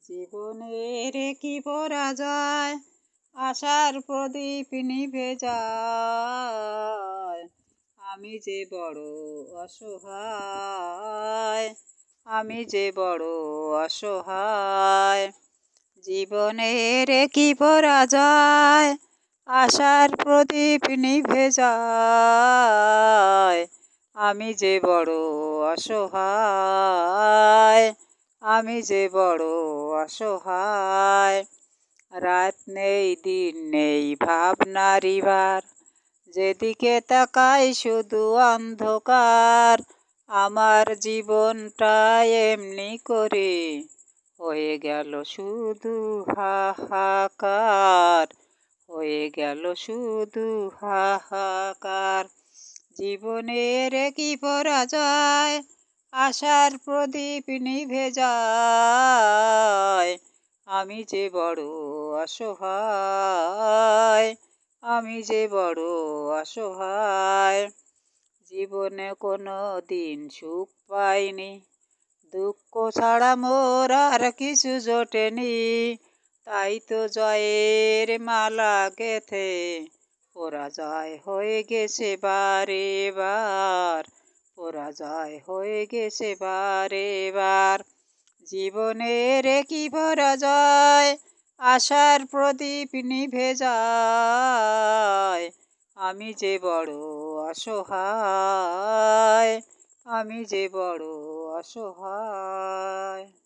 জীবনের কি পরাজয়, আশার প্রদীপ নিভে যায়। আমি যে বড় অসহায়, আমি যে বড় অসহায়। জীবনের কি পরাজয়, আশার প্রদীপ নিভে যায়। আমি যে বড় অসহায়, আমি যে বড় অসহায়। রাত নেই দিন নেই ভাবনারি ভার, যেদিকে তাকাই শুধু অন্ধকার। আমার জীবনটা এমনি করে হয়ে গেল শুধু হাহাকার, হয়ে গেল শুধু হাহাকার। জীবনের কি পরাজয়, আশার প্রদীপ নিভে যায়। আমি যে বড় অসহায়, আমি যে বড় অসহায়। জীবনে কোনো দিন সুখ পাইনি, দুঃখ ছাড়া মোর আর কিছু জোটেনি। তাই তো জয়ের মালা গেথে পরাজয় হয়ে গেছে বারে বার, পরাজয় হয়ে গেছে বারে বার। জীবনের কি পরাজয়, আশার প্রদীপ নিভে যায়। আমি যে বড় অসহায়, আমি যে বড় অসহায়।